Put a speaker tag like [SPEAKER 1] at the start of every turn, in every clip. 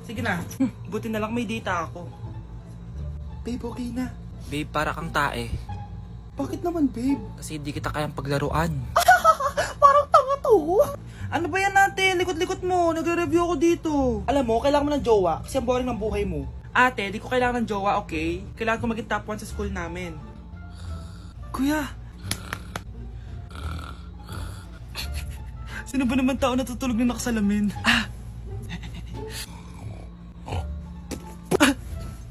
[SPEAKER 1] Sige na. Buti na lang may data ako. Babe, okay na.
[SPEAKER 2] Babe, para kang tae.
[SPEAKER 1] Bakit naman, babe?
[SPEAKER 2] Kasi hindi kita kayang paglaruan.
[SPEAKER 1] Parang tanga to. Ano ba yan natin? Likot-likot mo. Nagre-review ako dito. Alam mo, kailangan mo ng jowa kasi ang boring ng buhay mo. Ate, di ko kailangan ng jowa, okay? Kailangan ko maging top 1 sa school namin. Kuya! Sino ba naman tao natutulog na nakasalamin?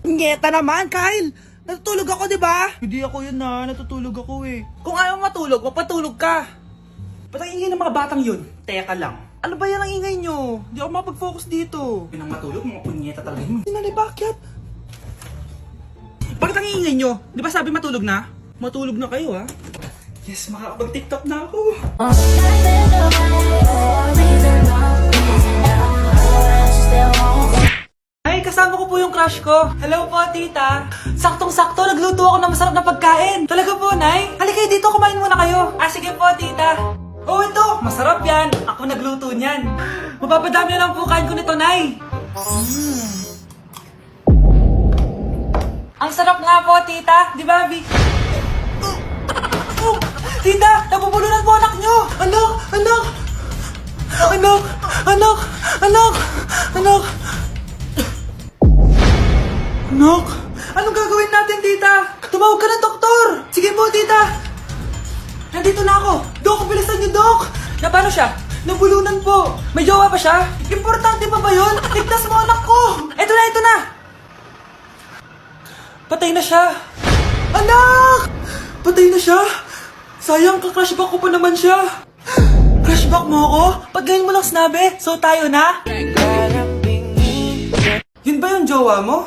[SPEAKER 1] Ngeta naman, Kyle! Natutulog ako, di ba? Hindi ako yun na, natutulog ako eh. Kung ayaw matulog, mapatulog ka. Ba't ang ingay ng mga batang yun? Teka lang. Ano ba yan ang ingay nyo? Di ako mapag-focus dito. Pinang matulog, mga punyeta talaga yun. Sinali, bakit? Bakit ang ingay nyo? Di ba sabi matulog na? Matulog na kayo, ha? Yes, makakapag-tiktok na ako. Ay, kasama ko po yung crush ko. Hello po, tita. Saktong-sakto, nagluto ako ng masarap na pagkain. Talaga po, Nay? Halika dito, kumain muna kayo. Ah, sige po, tita. Oh, ito, masarap yan. Ako nagluto niyan. Mapapadami na lang po kain ko nito, Nay. Ang sarap nga po, tita. Di ba, Vic? Tita, nabubulunan po anak nyo. Anak, anak. Anak, anak, anak, anak. Anak, anong gagawin natin, tita? Tumawag ka ng doktor. Sige po, tita. Nandito na ako. Dok, bilisan niyo, Dok. Na paano siya? Nabulunan po. May jowa ba siya? Importante pa ba yun? Ligtas mo anak ko. Ito na, ito na. Patay na siya. Anak! Patay na siya. Sayang, ka-crushback ko pa naman siya. Crushback mo ako? Pag ganyan mo lang sinabi, so tayo na? Yun ba yung jowa mo?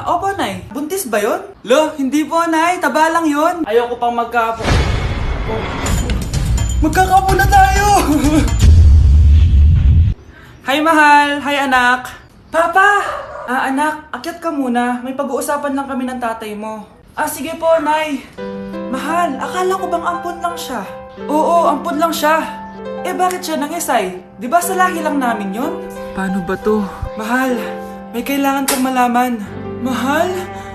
[SPEAKER 1] Opo, Nay. Buntis ba yun? Lo, hindi po, Nay. Taba lang yun. Ayoko pang magkaapo. Magkakapo na tayo! Hi, mahal. Hi, anak. Papa! Anak, akyat ka muna. May pag-uusapan lang kami ng tatay mo. Sige po, Nay. Mahal, akala ko bang ampun lang siya? Oo, ampun lang siya. Bakit siya nangisay? Di ba sa lahi lang namin yon? Paano ba to? Mahal, may kailangan kang malaman. Mahal?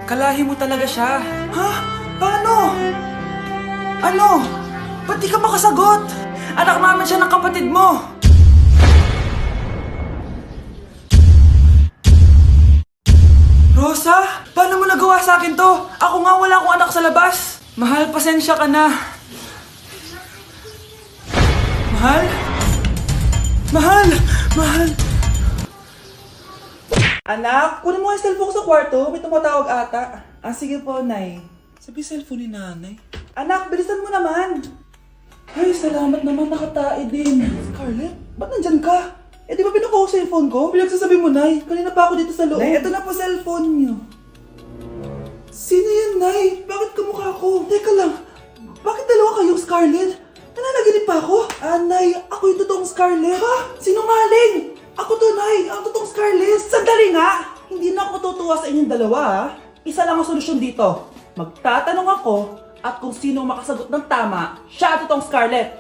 [SPEAKER 1] Kalahi mo talaga siya. Ha? Paano? Ano? Ba't di ka makasagot? Anak naman siya ng kapatid mo. Rosa? Paano mo nagawa sa akin to? Ako nga wala akong anak sa labas. Mahal, pasensya ka na. Mahal? Mahal? Mahal? Anak, kunin mo yung cellphone ko sa kwarto. May tumatawag ata. Sige po, Nay. Sabi cellphone ni nanay. Anak, bilisan mo naman. Ay, salamat naman, nakatae din. Scarlett, ba't nandyan ka? Di ba pinukuha ko sa cellphone ko? Pinagsasabi mo, Nay. Kanina pa ako dito sa loob. Nay, eto na po cellphone niyo. Sino yan, Nay? Bakit kamukha ko? Teka lang, bakit dalawa kayong Scarlett? Nananaginip pa ako? Nay, ako yung totoong Scarlett. Ha? Sinungaling! Ako to, Nay, ang totoong Scarlett. Sandali nga! Hindi na ako tutuwa sa inyong dalawa, ha? Isa lang ang solusyon dito. Magtatanong ako at kung sino makasagot ng tama, siya ang totoong Scarlett.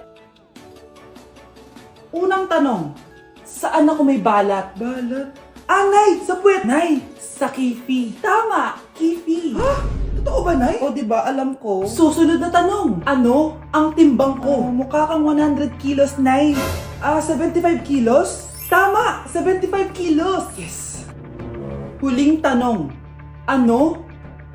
[SPEAKER 1] Unang tanong, saan ako may balat? Balat? Nay, sa puwet! Nay, sa kifi. Tama, kifi. Ha? Totoo ba, Nay? O, diba, alam ko. Susunod na tanong. Ano ang timbang ko? Mukha kang 100 kilos, Nay. 75 kilos? Tama, 75 kilos. Yes. Huling tanong. Ano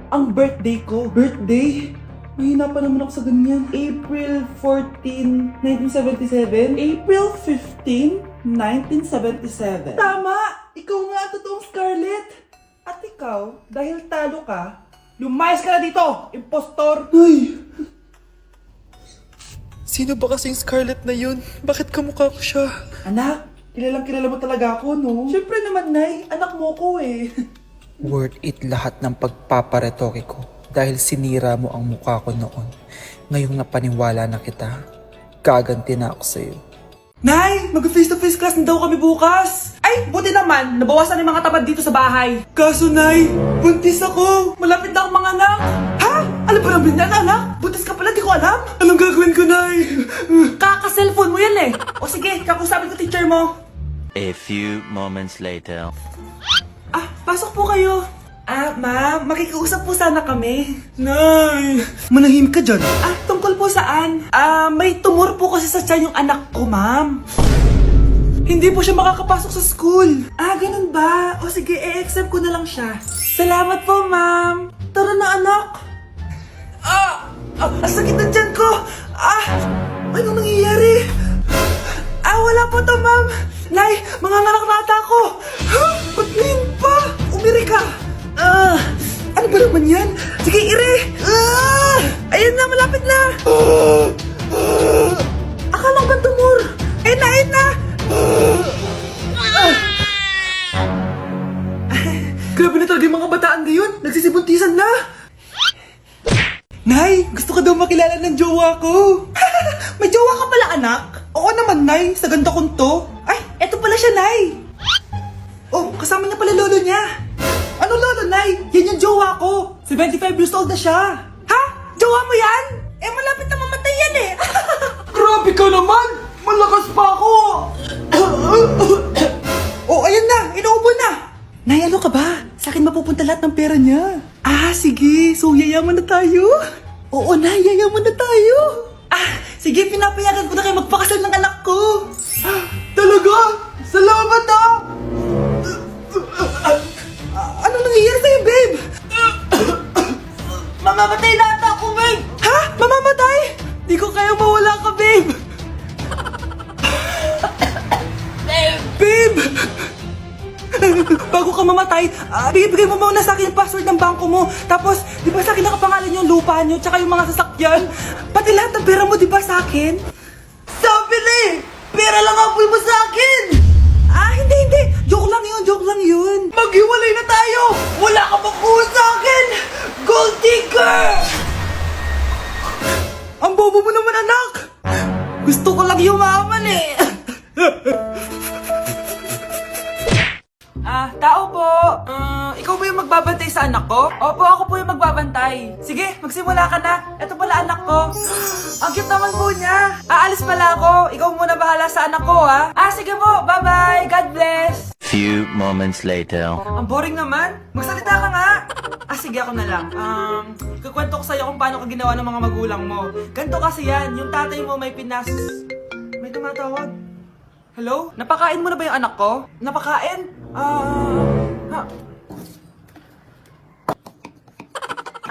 [SPEAKER 1] ang birthday ko? Birthday? Mahina pa naman ako sa ganyan. April 14, 1977? April 15, 1977. Tama! Ikaw nga ang totoong Scarlett! At ikaw, dahil talo ka, lumayas ka na dito, impostor! Ay! Sino ba kasing Scarlett na yun? Bakit kamukha ko siya? Anak, kilala mo talaga ako, no? Siyempre naman, Nay. Anak mo ko eh.
[SPEAKER 2] Worth it lahat ng pagpaparetoke ko dahil sinira mo ang mukha ko noon. Ngayong napaniwala na kita, gaganti na ako sa'yo.
[SPEAKER 1] Nay, mag-face-to-face class na daw kami bukas. Ay, buti naman, nabawasan yung mga tamad dito sa bahay. Kaso, Nay, buntis ako. Malapit na akong mga anak. Ha? Alam ba naman yan, anak? Buntis ka pala, di ko alam. Anong gagawin ko, Nay? Kaka-cellphone mo yan eh. O sige, kakusapin ko teacher mo.
[SPEAKER 3] A few moments later.
[SPEAKER 1] pasok po kayo. Ma'am, makikiusap po sana kami. Nay, manahim ka dyan. Tungkol po saan? May tumor po kasi sa tiyan yung anak ko, ma'am. Hindi po siya makakapasok sa school. Ganun ba? O sige, i-accept ko na lang siya. Salamat po, ma'am. Tara na, anak. Ang sakit na tiyan ko. Anong nangyayari? Wala po to, ma'am. Nay, manganganak na ata ako. Ba't ngayon pa? Umiri ka. Ano ba naman yan? Sige, ire! Ayun na, malapit na! Akala ko ba tumor? Ayun na! Grabe na talaga yung mga bataan ngayon. Nagsisibuntisan na. Nay, gusto ka daw makilala ng jowa ko. May jowa ka pala, anak? Oo naman, Nay. Sa ganda kong to. Ay, eto pala siya, Nay. Oh, kasama niya pala lolo niya. Ano lolo, Nay? Yan yung jowa ko. 75 years old na siya. Ha? Jowa mo yan? Malapit na mamatay yan eh. Grabe ka naman! Malakas pa ako! Oh, ayan na! Inuubo na! Nay, ano ka ba? Sa akin mapupunta lahat ng pera niya. Sige. So, yayaman na tayo? Oo, Nay. Yayaman na tayo. Sige. Pinapayagan ko na kayo magpakasal ng anak ko. Talaga? Salamat Ano nangyayari sa'yo, babe? Mamamatay na ata ako, babe! Ha? Mamamatay? Di ko kaya mawala ka, babe! Babe! Bago ka mamatay, bigay mo muna sa akin yung password ng bangko mo. Tapos, di ba sa akin nakapangalan yung lupa nyo, tsaka yung mga sasakyan? Pati lahat ng pera mo, di ba sa akin? Sabi na eh! Pera lang ang mo sa akin! Hindi. Joke lang yun. Maghiwalay na tayo! Wala ka makuha sa akin! Gold digger! Ang bobo mo naman, anak! Gusto ko lang yumaman eh! Tao po! Ikaw ba yung magbabantay sa anak ko? Opo, ako po yung magbabantay. Sige, magsimula ka na. Ito pala anak ko. Ang cute naman po niya. Aalis pala ako. Ikaw muna bahala sa anak ko, ha? Sige po, bye-bye. God bless.
[SPEAKER 3] Few moments later.
[SPEAKER 1] Ang boring naman. Magsalita ka nga. Sige, ako na lang. Kukwento ko sa'yo kung paano ka ginawa ng mga magulang mo. Ganto kasi yan. Yung tatay mo may May tumatawag. Hello? Napakain mo na ba yung anak ko? Napakain?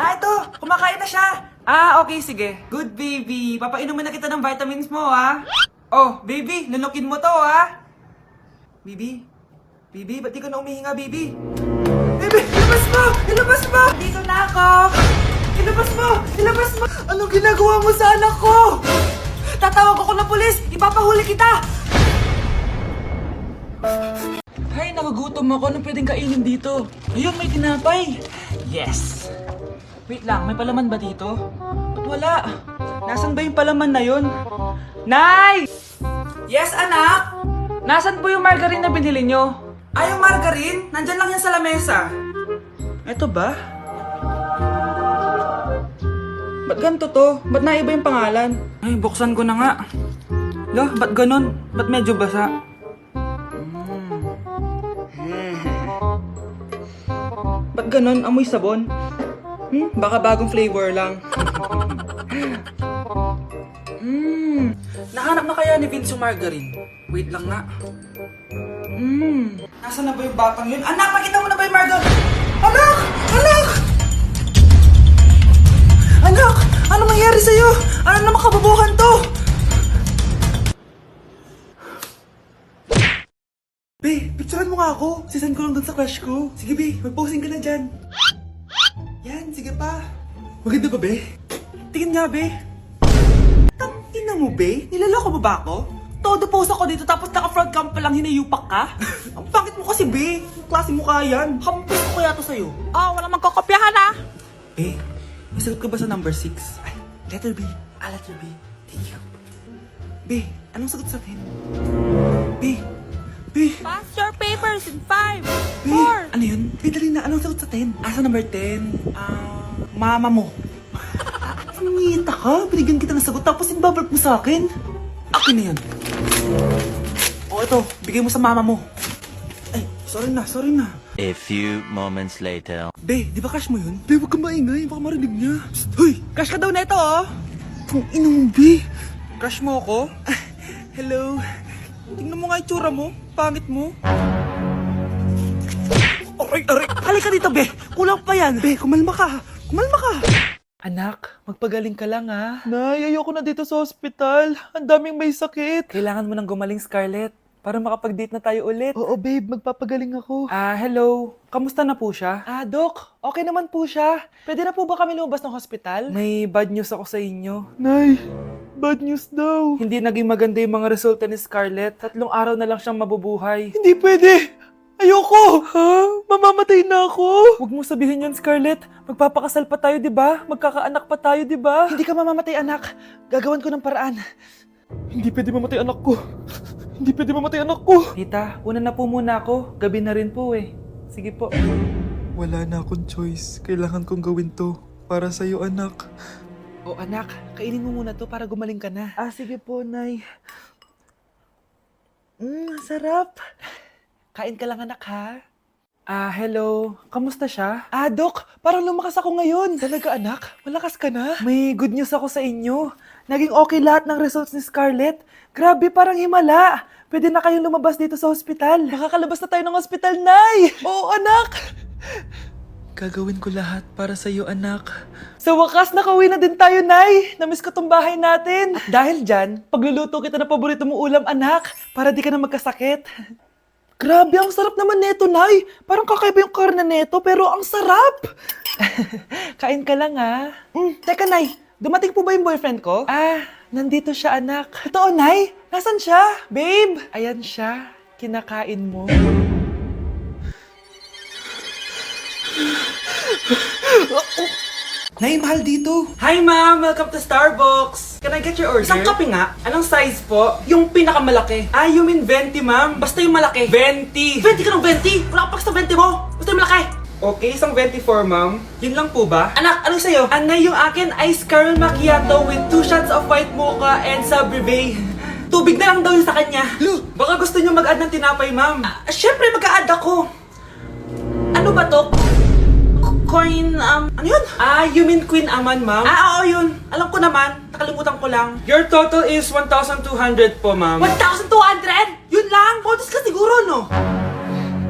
[SPEAKER 1] Ito! Kumakain na siya! Okay, sige. Good, baby. Papainumin na kita ng vitamins mo, ha? Oh, baby, lunukin mo to, ha? Baby? Baby, ba't di ka na umihinga, baby? Baby, ilabas mo! Dito na ako! Ilabas mo! Anong ginagawa mo sa anak ko? Tatawag ako ng pulis! Ipapahuli kita! Hay, nagugutom ako. Anong pwedeng kainin dito? Ayun, may tinapay. Yes! Wait lang, may palaman ba dito? Ba't wala? Nasaan ba yung palaman na yun? Nay! Yes, anak? Nasaan po yung margarine na binili nyo? Yung margarine? Nandyan lang yan sa lamesa. Eto ba? Ba't ganito to? Ba't naiba yung pangalan? Ay, buksan ko na nga. Ba't ganun? Ba't medyo basa? Ba't ganun? Amoy sabon? Baka bagong flavor lang. Nahanap na kaya ni Vince yung margarine? Wait lang nga. Nasaan na ba yung batang yun? Anak, nakita mo na ba yung margarine? Anak! Anak! Ano nangyari sa'yo? Ano naman kababuhan to? Be, picturean mo nga ako. Sisend ko lang dun sa crush ko. Sige, be, mag-posing ka na dyan. Yan, sige pa. Maganda ba, be? Tingin nga, be. Tangina mo, be? Nilaloko mo ba ako? Todo post ako dito tapos naka-front cam pa lang hinayupak ka? Ang pangit mo kasi, be. Yung klase mo kaya yan. Hampos ko kaya to sa'yo.
[SPEAKER 4] Wala magkokopyahan ah.
[SPEAKER 1] Be, masagot ka ba sa number 6? Ay, letter B. Letter B. Thank you. Be, anong sagot sa atin? Be.
[SPEAKER 4] Pass your papers in 5,
[SPEAKER 1] Be,
[SPEAKER 4] 4.
[SPEAKER 1] ano yun? Be, dali na. Anong sagot sa 10? Sa number 10? Mama mo. Anong ngiyinta ka? Binigyan kita ng sagot tapos ibabalik mo sa akin? Akin na yan. Ito. Bigay mo sa mama mo. Ay, sorry na.
[SPEAKER 3] A few moments later.
[SPEAKER 1] Be, di ba crush mo yun? Be, huwag kang maingay. Baka marinig niya. Psst, hoy! Crush ka daw na ito, oh! Kung inong, Be. Crush mo ako? Hello? Tingnan mo nga itsura mo. Pangit mo. Aray, aray! Halika dito, Be! Kulang pa yan! Be, kumalma ka! Kumalma ka! Anak, magpagaling ka lang, ha? Nay, ayoko na dito sa hospital. Ang daming may sakit. Kailangan mo nang gumaling, Scarlett. Para makapag-date na tayo ulit. Oo, babe. Magpapagaling ako. Hello. Kamusta na po siya? Doc. Okay naman po siya. Pwede na po ba kami lumabas ng hospital? May bad news ako sa inyo. Nay, bad news daw. Hindi naging maganda yung mga resulta ni Scarlett. 3 araw na lang siyang mabubuhay. Hindi pwede! Ayoko! Ha? Mamamatay na ako! Huwag mo sabihin yun, Scarlett. Magpapakasal pa tayo, di ba? Magkakaanak pa tayo, di ba? Hindi ka mamamatay, anak. Gagawan ko ng paraan. Hindi pwede mamatay anak ko. Hindi pwede mamatay anak ko. Tita, una na po muna ako. Gabi na rin po eh. Sige po.
[SPEAKER 5] Wala na akong choice. Kailangan kong gawin to. Para sa'yo, anak.
[SPEAKER 1] O anak, kainin mo muna to para gumaling ka na. Sige po, Nay. Sarap. Kain ka lang, anak, ha? Hello. Kamusta siya? Doc, parang lumakas ako ngayon. Talaga, anak? Malakas ka na? May good news ako sa inyo. Naging okay lahat ng results ni Scarlett. Grabe, parang himala. Pwede na kayong lumabas dito sa hospital. Makakalabas na tayo ng hospital, Nay! Oo, anak!
[SPEAKER 5] Gagawin ko lahat para sa'yo, anak.
[SPEAKER 1] Sa wakas, nakauwi na din tayo, Nay! Namiss ko tong bahay natin. At dahil dyan, pagluluto kita ng paborito mong ulam, anak, para di ka na magkasakit. Grabe, ang sarap naman neto, Nay. Parang kakaiba yung karne neto, pero ang sarap. Kain ka lang, ha? Teka, Nay. Dumating po ba yung boyfriend ko? Nandito siya, anak. Totoo, Nay? Nasaan siya? Babe! Ayan siya. Kinakain mo. Nay, mahal dito. Hi, ma'am! Welcome to Starbucks! Can I get your order? Isang kape nga. Anong size po? Yung pinakamalaki. You mean 20, ma'am? Basta yung malaki. 20! 20 ka ng 20? Wala ka pa sa 20 mo! Basta yung malaki! Okay, isang 24, ma'am. Yun lang po ba? Anak, anong sa'yo? Anay, yung akin, ice caramel macchiato with 2 shots of white mocha and Sabrivay. Tubig na lang daw yun sa kanya. Baka gusto nyo mag-add ng tinapay, ma'am. Syempre, mag-a-add ako. Ano ba to? Coin, ano yun? You mean Queen Aman, ma'am? Oo, yun. Alam ko naman. Nakalimutan ko lang. Your total is 1,200 po, ma'am. 1,200? Yun lang? Bonus ka siguro, no?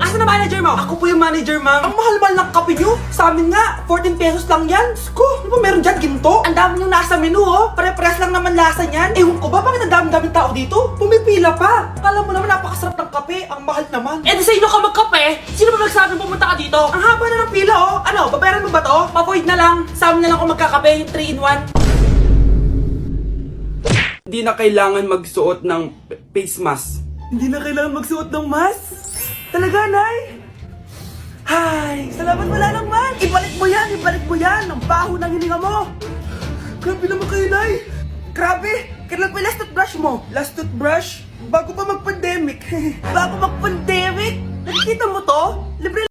[SPEAKER 1] Asa na manager mo? Ako po yung manager, ma'am. Ang mahal-mahal ng kape nyo. Sa amin nga, 14 pesos lang yan. Sko, ano ba meron dyan? Ginto? Ang dami nyo nasa menu, oh. Pare-pares lang naman lasa niyan. Ewan ko ba, bakit ang dami-daming tao dito? Pumipila pa. Akala mo naman napakasarap ng kape. Ang mahal naman. Di sa inyo ka magkape? Sino ba nagsabing pumunta ka dito? Ang haba na ng pila, oh. Ano, babayaran mo ba to? Pa-void na lang. Sa amin na lang kung magkakape, yung 3-in-1.
[SPEAKER 6] Hindi na kailangan magsuot ng face mask.
[SPEAKER 1] Hindi na kailangan magsuot ng mask? Talaga, Nay? Hay, salamat wala lang, man. Ibalik mo yan, ibalik mo yan. Ang baho ng hininga mo. Grabe naman kayo, Nay. Grabe, kailan pa yung last toothbrush mo? Last toothbrush? Bago pa mag-pandemic. Bago mag-pandemic? Nakikita mo to? Libre